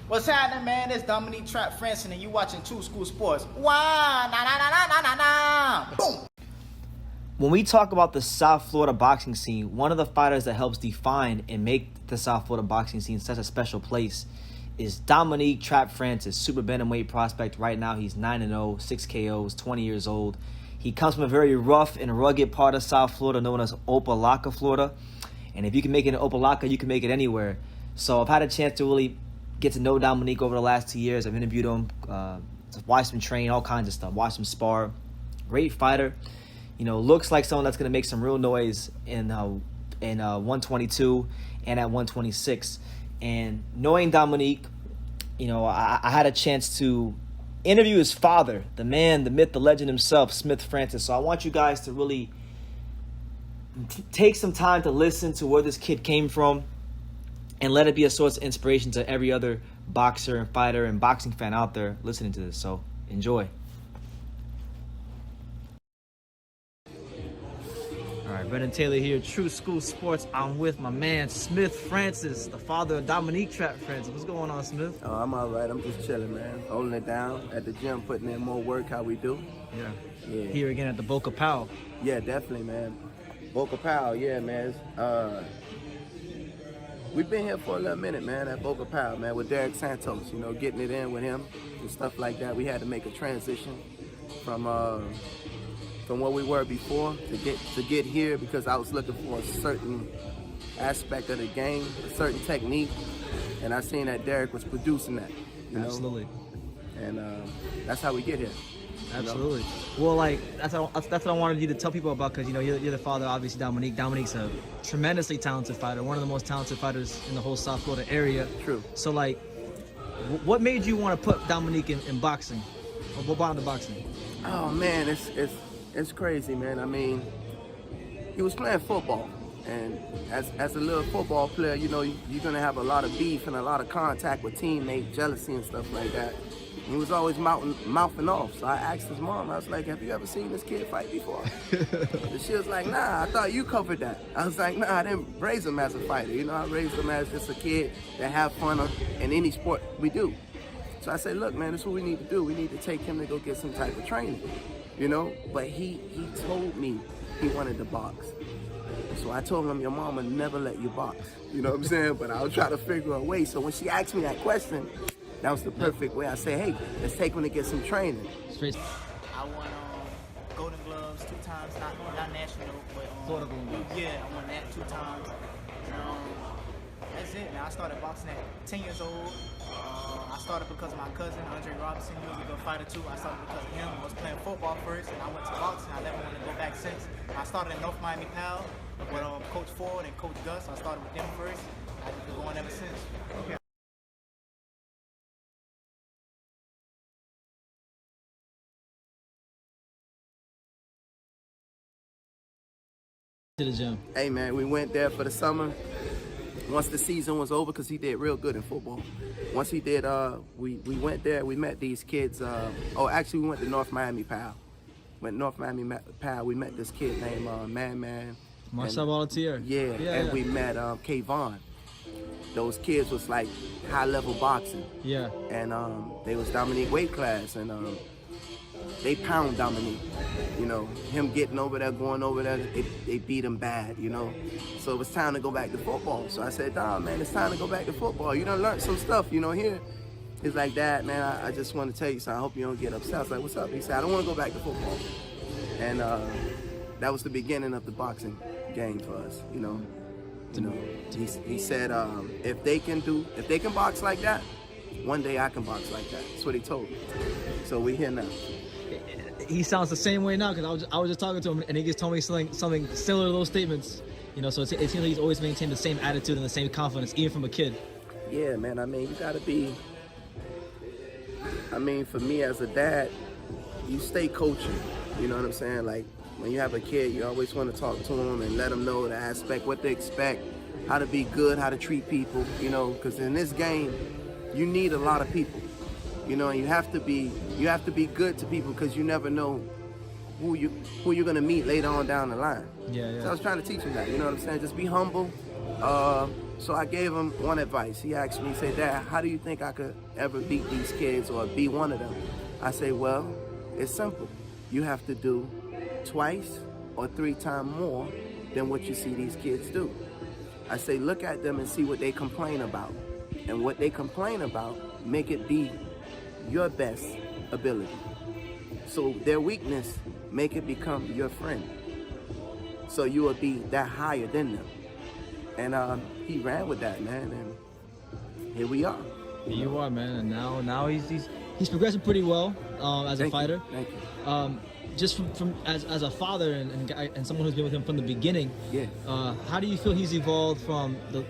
What's happening, man? It's Dominique Trapp Francis, and you watching True School Sports. Wow, na na na na na na na. Boom. When we talk about the South Florida boxing scene, one of the fighters that helps define and make the South Florida boxing scene such a special place is Dominique Trapp Francis, super bantamweight prospect. Right now, he's 9-0, 6 KOs, 20 years old. He comes from a very rough and rugged part of South Florida known as Opelika, Florida. And if you can make it in Opelika, you can make it anywhere. So I've had a chance to really get to know Dominique over the last 2 years. I've interviewed him, watched him train, all kinds of stuff, watched him spar. Great fighter. You know, looks like someone that's going to make some real noise in 122 and at 126. And knowing Dominique, you know, I had a chance to interview his father, the man, the myth, the legend himself, Smith Francis. So I want you guys to really take some time to listen to where this kid came from and let it be a source of inspiration to every other boxer and fighter and boxing fan out there listening to this. So enjoy. All right, Brendan Taylor here, True School Sports. I'm with my man, Smith Francis, the father of Dominique Trapp Francis. What's going on, Smith? Oh, I'm all right. I'm just chilling, man. Holding it down at the gym, putting in more work, how we do. Yeah. Here again at the Boca Powell. Yeah, definitely, man. Boca Powell, yeah, man. We've been here for a little minute, man, at Boca Powell, man, with Derek Santos, you know, getting it in with him and stuff like that. We had to make a transition from where we were before to get here because I was looking for a certain aspect of the game, a certain technique, and I seen that Derek was producing that. You know? Absolutely. And that's how we get here. Absolutely. You know? Well, like that's what I wanted you to tell people about because you know you're the father, obviously Dominique. Dominique's a tremendously talented fighter, one of the most talented fighters in the whole South Florida area. True. So like, what made you want to put Dominique in boxing, or what brought him to boxing? Oh man, it's crazy, man. I mean, he was playing football, and as a little football player, you know, you're gonna have a lot of beef and a lot of contact with teammates, jealousy and stuff like that. And he was always mouthing off. So I asked his mom, I was like, "Have you ever seen this kid fight before?" And she was like, "Nah, I thought you covered that." I was like, "Nah, I didn't raise him as a fighter. You know, I raised him as just a kid that have fun in any sport we do." So I said, "Look, man, this is what we need to do. We need to take him to go get some type of training." You know, but he told me he wanted to box. So I told him, your mama never let you box. You know what I'm saying? But I'll try to figure a way. So when she asked me that question, that was the perfect way. I said, hey, let's take him to get some training. Straight. I won Golden Gloves 2 times, not national, but Florida Golden Gloves. Yeah, I won that 2 times. That's it, man. I started boxing at 10 years old. I started because of my cousin, Andre Robinson. He was a good fighter too. I started because of him. I was playing football first, and I went to boxing. I never wanted to go back since. I started in North Miami Powell with Coach Ford and Coach Gus. I started with them first. I've been going ever since. Okay. To the gym. Hey, man, we went there for the summer. Once the season was over, because he did real good in football. Once he did, we went there. We met these kids. Actually, we went to North Miami Powell. Went North Miami Powell. We met this kid named Man. Marcel Volunteer. Yeah, we met Kayvon. Those kids was like high-level boxing. Yeah. And they was Dominique weight class, and they pound Dominique. You know, him getting over there, going over there, they beat him bad, you know. So it was time to go back to football. So I said, Dom, man, it's time to go back to football. You done learned some stuff, you know, here. He's like, Dad, man, I just want to tell you something. I hope you don't get upset. I was like, what's up? He said, I don't want to go back to football. And that was the beginning of the boxing game for us, you know. He said, if they can box like that, one day I can box like that. That's what he told me. So we're here now. He sounds the same way now because I was just talking to him and he just told me something similar to those statements. You know, so it seems like he's always maintained the same attitude and the same confidence, even from a kid. Yeah, man. I mean, you gotta be. I mean, for me as a dad, you stay coaching. You know what I'm saying? Like when you have a kid, you always want to talk to them and let them know the aspect, what they expect, how to be good, how to treat people. You know, because in this game, you need a lot of people. You know, and you have to be good to people because you never know who you're gonna meet later on down the line. Yeah. So I was trying to teach him that. You know what I'm saying? Just be humble, So I gave him one advice. He asked me, he said, Dad, how do you think I could ever beat these kids or be one of them? I say, well, it's simple. You have to do twice or 3 times more than what you see these kids do. I say, look at them and see what they complain about. And what they complain about, make it be your best ability. So their weakness, make it become your friend. So you will be that higher than them. And he ran with that, man, and here we are. Here you are, man, and now he's progressing pretty well as a fighter. Thank you. Just from as a father and someone who's been with him from the beginning. Yeah. How do you feel he's evolved from the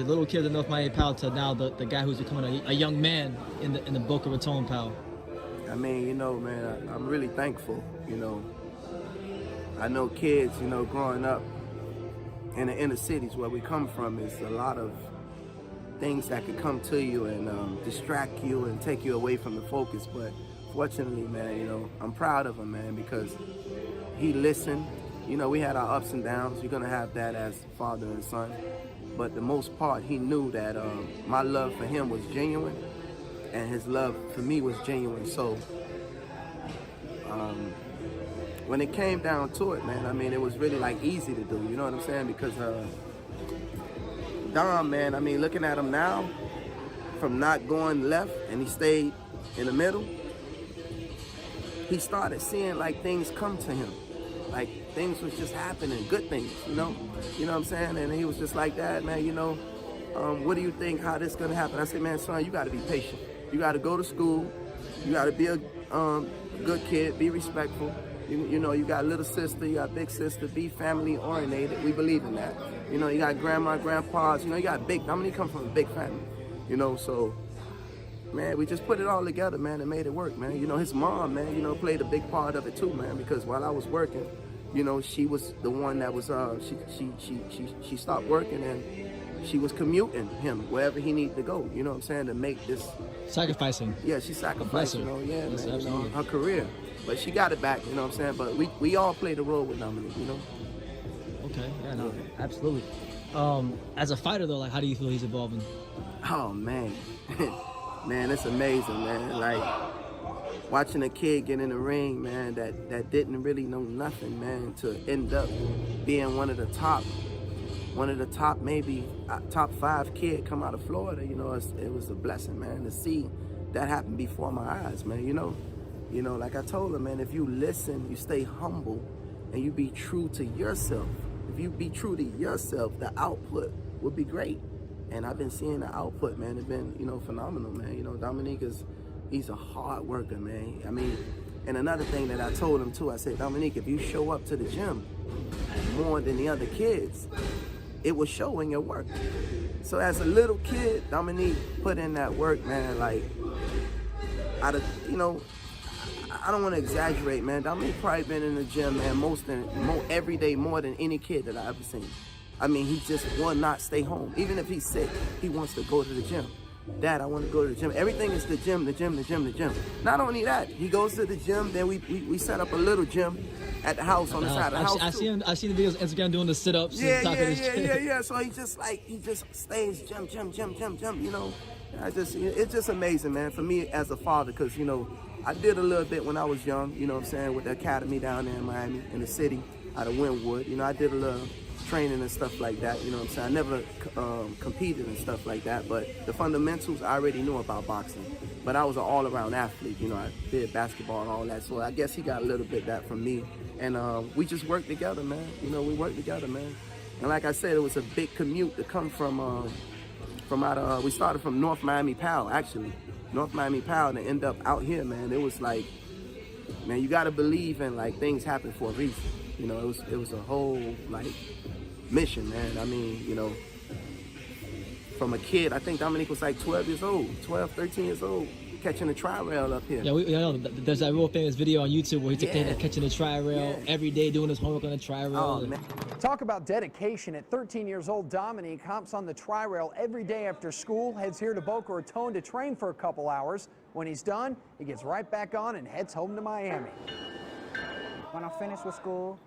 little kid in North Miami Pal to now the guy who's becoming a young man in the Boca Raton Pal? I mean, you know, man, I'm really thankful. You know, I know kids, you know, growing up in the inner cities where we come from, is a lot of things that could come to you and distract you and take you away from the focus. But fortunately, man, you know, I'm proud of him, man, because he listened. You know, we had our ups and downs. You're gonna have that as father and son. But the most part, he knew that my love for him was genuine, and his love for me was genuine. So when it came down to it, man, I mean, it was really like easy to do, you know what I'm saying? Because Dom, man, I mean, looking at him now, from not going left and he stayed in the middle, he started seeing like things come to him. Like things was just happening, good things, you know what I'm saying? And he was just like, Dad, man, you know, what do you think, how this gonna happen? I said, man, son, you gotta be patient. You gotta go to school. You gotta be a good kid, be respectful. You know, you got little sister, you got big sister, be family oriented. We believe in that. You know, you got grandma, grandpas, you know, you got Dominique come from a big family, you know, so, man, we just put it all together, man, and made it work, man. You know, his mom, man, you know, played a big part of it too, man, because while I was working, you know, she was the one that was, she stopped working and she was commuting him wherever he needed to go, you know what I'm saying, to make this. Sacrificing. Yeah, she sacrificed, you know, yeah, yes, man, you know, her career. But she got it back, you know what I'm saying? But we all played a role with Dominique, you know? Okay, yeah, no, absolutely. As a fighter, though, like, how do you feel he's evolving? Oh, man. Man, it's amazing, man. Like, watching a kid get in the ring, man, that didn't really know nothing, man, to end up being one of the top, maybe top 5 kid come out of Florida, you know, it was a blessing, man, to see that happen before my eyes, man, you know? You know, like I told him, man, if you listen, you stay humble, and you be true to yourself. If you be true to yourself, the output will be great. And I've been seeing the output, man. It's been, you know, phenomenal, man. You know, Dominique he's a hard worker, man. I mean, and another thing that I told him too, I said, Dominique, if you show up to the gym more than the other kids, it will show in your work. So as a little kid, Dominique put in that work, man, like, out of, you know, I don't want to exaggerate, man. Dominique probably been in the gym, man, every day more than any kid that I ever seen. I mean, he just will not stay home. Even if he's sick, he wants to go to the gym. Dad, I want to go to the gym. Everything is the gym, the gym, the gym, the gym. Not only that, he goes to the gym, then we set up a little gym at the house on the side of the house. I see the videos on Instagram doing the sit-ups. Yeah. So he just stays gym, you know. It's just amazing, man, for me as a father, because, you know, I did a little bit when I was young, you know what I'm saying, with the academy down there in Miami, in the city, out of Wynwood. You know, I did a little training and stuff like that, you know what I'm saying. I never competed and stuff like that, but the fundamentals I already knew about boxing. But I was an all-around athlete, you know, I did basketball and all that, so I guess he got a little bit of that from me. And we just worked together, man. You know, we worked together, man. And like I said, it was a big commute to come from we started from North Miami Pal, actually. North Miami Pal, to end up out here, man. It was like, man, you gotta believe in, like, things happen for a reason. You know, it was a whole, like, mission, man. I mean, you know, from a kid, I think Dominique was like 13 years old, catching a tri-rail up here. Yeah, there's that real famous video on YouTube where he's catching a tri-rail every day, doing his homework on a tri-rail. Oh, man. Talk about dedication. At 13 years old, Dominique hops on the tri-rail every day after school, heads here to Boca Raton to train for a couple hours. When he's done, he gets right back on and heads home to Miami. When I'm finished with school,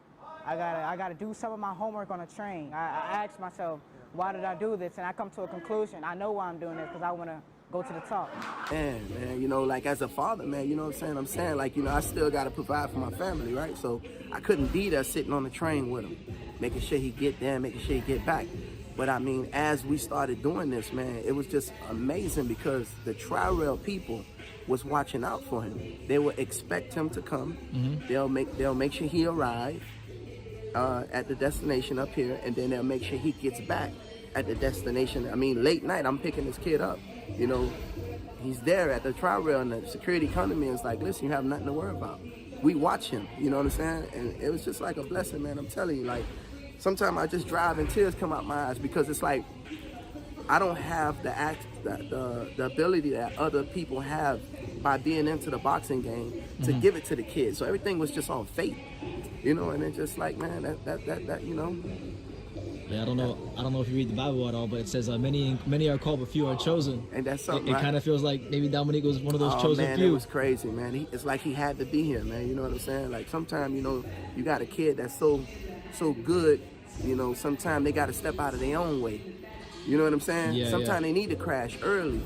I gotta do some of my homework on the train. I asked myself, why did I do this? And I come to a conclusion. I know why I'm doing this, because I want to go to the top. Man, you know, like as a father, man, you know what I'm saying? I'm saying, like, you know, I still got to provide for my family, right? So I couldn't be there sitting on the train with him, making sure he get there, making sure he get back. But I mean, as we started doing this, man, it was just amazing because the Tri-Rail people was watching out for him. They would expect him to come. They'll make sure he arrive at the destination up here, and then they'll make sure he gets back at the destination. I mean, late night, I'm picking this kid up. You know, he's there at the Tri-Rail, and the security come to me and it's like, listen, you have nothing to worry about. We watch him, you know what I'm saying? And it was just like a blessing, man. I'm telling you, like, sometimes I just drive and tears come out my eyes because it's like I don't have the ability that other people have by being into the boxing game to give it to the kids. So everything was just on fate, you know. And it's just like, man, that you know. Yeah, I don't know if you read the Bible at all, but it says many are called, but few are chosen. And that's something. It kind of feels like maybe Dominique was one of those chosen man, few. It was crazy, man. It's like he had to be here, man. You know what I'm saying? Like sometimes, you know, you got a kid that's so good, you know, sometimes they got to step out of their own way. You know what I'm saying? Yeah, sometimes they need to crash early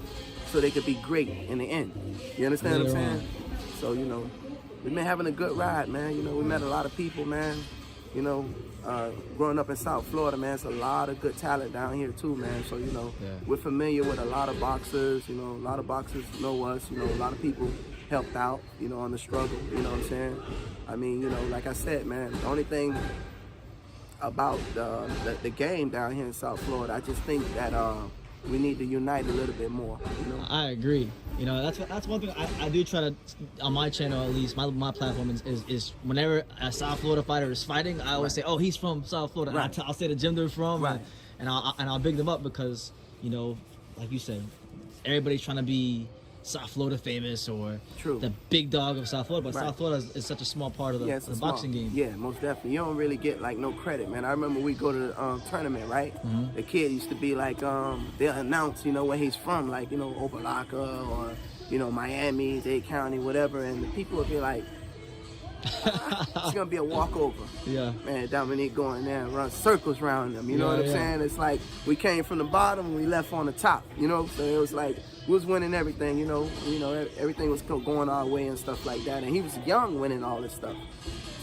so they could be great in the end. You understand what I'm saying? So, you know, we've been having a good ride, man. You know, we met a lot of people, man. You know, growing up in South Florida, man, it's a lot of good talent down here too, man. So, you know, we're familiar with a lot of boxers. You know, a lot of boxers know us. You know, a lot of people helped out, you know, on the struggle. You know what I'm saying? I mean, you know, like I said, man, the only thing about the game down here in South Florida, I just think that we need to unite a little bit more. You know? I agree. You know, that's one thing I do try to, on my channel at least, my platform is whenever a South Florida fighter is fighting, I always say, oh, he's from South Florida. Right. And I'll say the gym they're from, Right. and I'll big them up because, you know, like you said, everybody's trying to be South Florida famous or the big dog of South Florida, but South Florida is such a small part of the boxing game. Yeah, most definitely. You don't really get like no credit, man. I remember we go to the tournament, right? The kid used to be like, they'll announce, you know, where he's from, like, you know, Opa-locka or, you know, Miami, Dade County, whatever, and the people would be like, it's gonna be a walkover. Yeah. Man, Dominique going there and run circles around them. You know what I'm saying? It's like we came from the bottom, we left on the top. You know, so it was like we was winning everything. You know, everything was going our way and stuff like that. And he was young, winning all this stuff.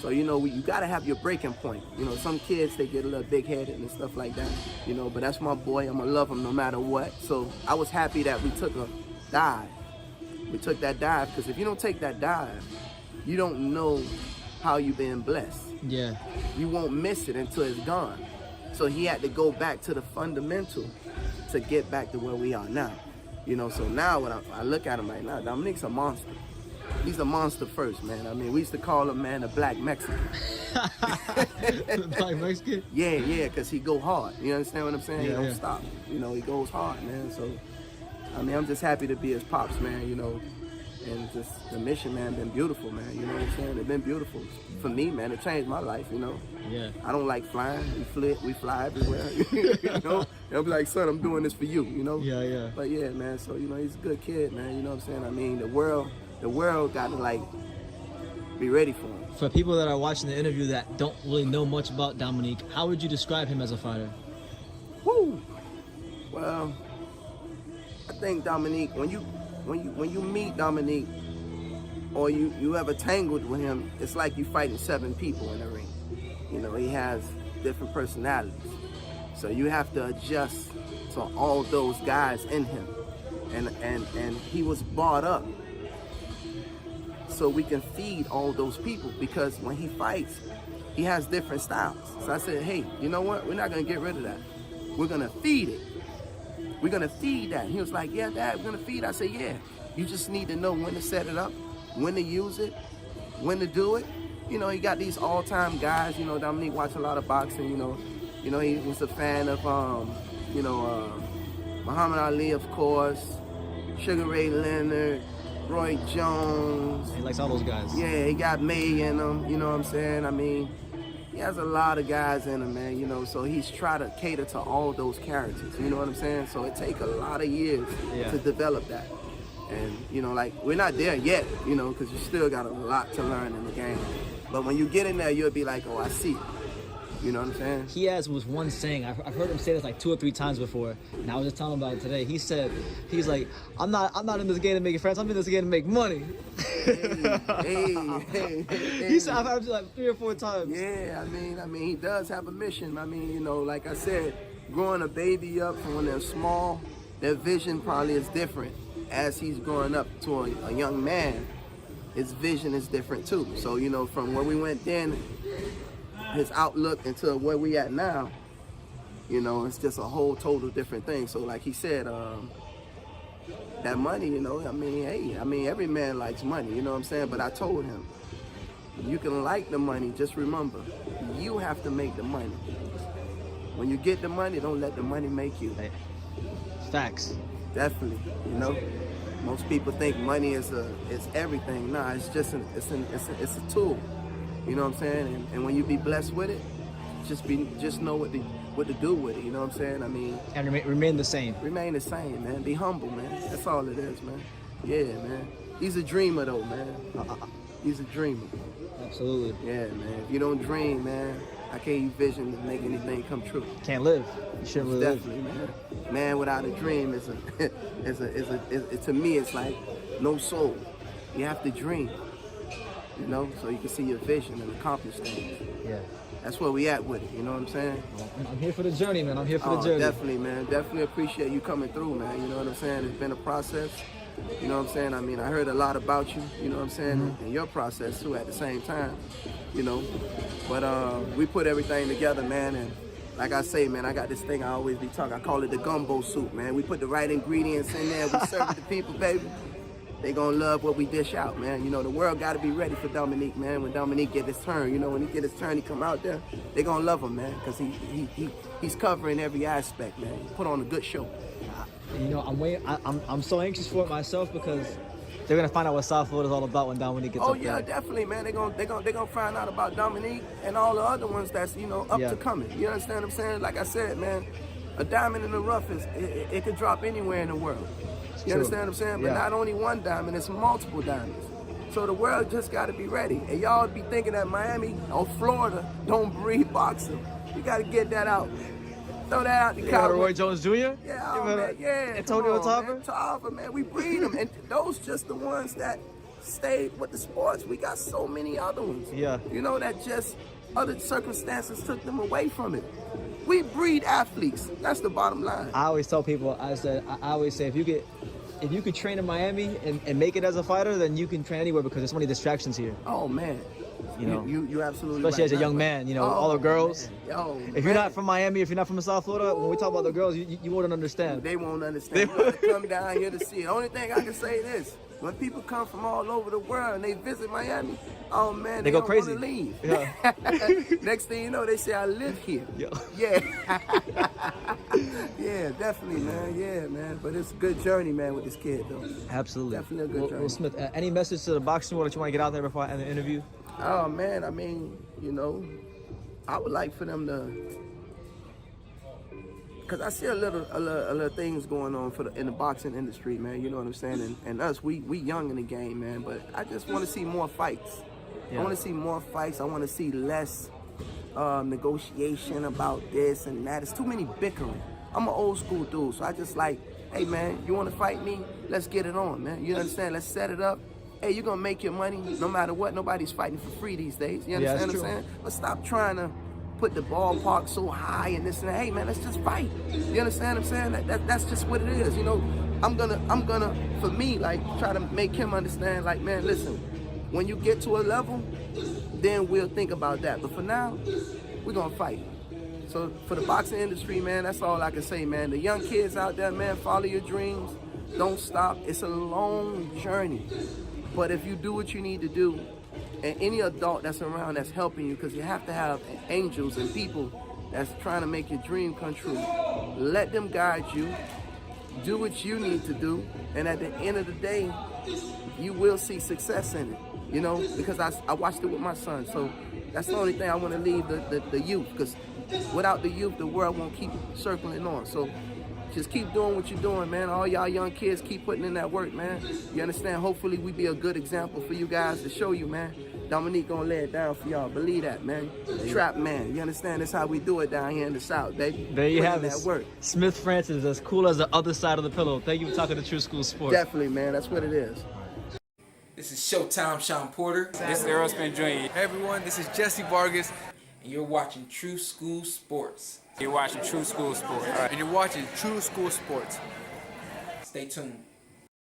So you know, you gotta have your breaking point. You know, some kids they get a little big-headed and stuff like that. You know, but that's my boy. I'm gonna love him no matter what. So I was happy that we took a dive. We took that dive because if you don't take that dive, you don't know how you've been blessed. Yeah. You won't miss it until it's gone. So he had to go back to the fundamental to get back to where we are now. You know, so now when I look at him right now, Dominique's a monster. He's a monster first, man. I mean, we used to call him, man, a black Mexican. Black Mexican? Yeah, because he go hard. You understand what I'm saying? Yeah, he don't stop. You know, he goes hard, man. So, I mean, I'm just happy to be his pops, man, you know. And just the mission, man, been beautiful, man. You know what I'm saying? It's been beautiful. For me, man, it changed my life, you know. Yeah. I don't like flying. We fly everywhere. You know? They'll be like, son, I'm doing this for you, you know? Yeah. But yeah, man, so, you know, he's a good kid, man. You know what I'm saying? I mean, the world got to, like, be ready for him. For people that are watching the interview that don't really know much about Dominique, how would you describe him as a fighter? Woo! Well, I think Dominique, when you meet Dominique or you ever tangled with him, it's like you fighting 7 people in the ring. You know, he has different personalities. So you have to adjust to all those guys in him. And he was brought up so we can feed all those people because when he fights, he has different styles. So I said, hey, you know what? We're not going to get rid of that. We're going to feed it. We're going to feed that. He was like, yeah, Dad, we're going to feed it. I said, yeah. You just need to know when to set it up, when to use it, when to do it. You know, he got these all-time guys. You know, Dominique watched a lot of boxing, you know. You know, he was a fan of, Muhammad Ali, of course, Sugar Ray Leonard, Roy Jones. He likes all those guys. Yeah, he got May in him, you know what I'm saying? I mean, he has a lot of guys in him, man, you know, so he's trying to cater to all those characters, you know what I'm saying? So it takes a lot of years to develop that. And, you know, like, we're not there yet, you know, because you still got a lot to learn in the game. But when you get in there, you'll be like, oh, I see it. You know what I'm saying? He was one saying, I've heard him say this like 2 or 3 times before, and I was just telling him about it today. He's like, I'm not in this game to make friends, I'm in this game to make money. Hey. He said, I've heard it like 3 or 4 times. Yeah, I mean, he does have a mission. I mean, you know, like I said, growing a baby up from when they're small, their vision probably is different. As he's growing up to a young man, his vision is different too. So, you know, from where we went then, his outlook into where we at now, you know, it's just a whole total different thing. So like he said, that money, you know, I mean, every man likes money, you know what I'm saying? But I told him, you can like the money, just remember, you have to make the money. When you get the money, don't let the money make you. Facts. Definitely, you know. Most people think money is everything. Nah, it's just it's a tool. You know what I'm saying? And when you be blessed with it, just know what to do with it. You know what I'm saying? I mean, And remain the same. remain the same, man. Be humble, man. That's all it is, man. Yeah, man. He's a dreamer, though, man. He's a dreamer. Absolutely. Yeah, man. If you don't dream, man, I can't you vision to make anything come true. Can't live. You shouldn't really live. Definitely, man. Man without a dream is to me, it's like no soul. You have to dream, you know, so you can see your vision and accomplish things. Yeah. That's where we at with it, you know what I'm saying? I'm here for the journey, man. I'm here for the journey. Definitely, man. Definitely appreciate you coming through, man. You know what I'm saying? It's been a process. You know what I'm saying? I mean, I heard a lot about you, you know what I'm saying, and your process too at the same time, you know. But we put everything together, man, and like I say, man, I got this thing I always be talking. I call it the gumbo soup, man. We put the right ingredients in there. We serve it to people, baby. They gonna love what we dish out, man. You know, the world gotta be ready for Dominique, man. When Dominique get his turn, you know, when he get his turn, he come out there, they gonna love him, man, because he's covering every aspect, man. He put on a good show. You know, I'm so anxious for it myself because they're gonna find out what South Florida is all about when Dominique gets up there. Oh yeah, definitely, man. They gonna find out about Dominique and all the other ones that's, you know, up to coming. You understand what I'm saying? Like I said, man, a diamond in the rough it could drop anywhere in the world. You understand what I'm saying? But not only one diamond, it's multiple diamonds. So the world just got to be ready. And y'all be thinking that Miami or Florida don't breed boxing. You got to get that out. Throw that out the car. Roy Jones Jr.? Yeah, oh, man, yeah. Antonio Tarver? Tarver, man. We breed them. And those just the ones that stayed with the sports. We got so many other ones. Yeah. You know, that just other circumstances took them away from it. We breed athletes. That's the bottom line. I always tell people, I always say, if you could train in Miami and make it as a fighter, then you can train anywhere because there's so many distractions here. Oh, man. You know, you absolutely especially right, as a young man, you know, all the girls. If you're not from Miami, if you're not from South Florida, when we talk about the girls, you wouldn't understand. They won't understand. You have to come down here to see it. Only thing I can say is, when people come from all over the world and they visit Miami, oh man, they go don't crazy. want to leave. Yeah. Next thing you know, they say, I live here. Yeah. Yeah. Yeah, definitely, man. Yeah, man. But it's a good journey, man, with this kid, though. Absolutely. Definitely a good journey. Will Smith, any message to the boxing world that you want to get out there before I end the interview? Oh, man, I mean, you know, I would like for them to, because I see a little things going on in the boxing industry, man, you know what I'm saying? And us, we young in the game, man, but I just want to see more fights. Yeah. I want to see more fights. I want to see less negotiation about this and that. It's too many bickering. I'm an old school dude, so I just like, hey, man, you want to fight me? Let's get it on, man. You understand? Let's set it up. Hey, you're going to make your money no matter what. Nobody's fighting for free these days. You understand what I'm saying? But stop trying to put the ballpark so high and this and that. Hey, man, let's just fight. You understand what I'm saying? That's just what it is. You know, I'm gonna, for me, like, try to make him understand, like, man, listen, when you get to a level, then we'll think about that. But for now, we're going to fight. So for the boxing industry, man, that's all I can say, man. The young kids out there, man, follow your dreams. Don't stop. It's a long journey. But if you do what you need to do, and any adult that's around that's helping you, because you have to have angels and people that's trying to make your dream come true, let them guide you. Do what you need to do. And at the end of the day, you will see success in it. You know, because I watched it with my son. So that's the only thing I want to leave the youth, because without the youth, the world won't keep circling on. So just keep doing what you're doing, man. All y'all young kids, keep putting in that work, man. You understand? Hopefully we be a good example for you guys to show you, man. Dominique gonna lay it down for y'all. Believe that, man. Trapp man. You understand? That's how we do it down here in the South, baby. There you Putting have it. that work. Smith Francis, as cool as the other side of the pillow. Thank you for talking to True School Sports. Definitely, man. That's what it is. This is Showtime Sean Porter. This is Aerosmith Jr. Hey everyone, this is Jesse Vargas. And you're watching True School Sports. You're watching True School Sports. And you're watching True School Sports. Stay tuned.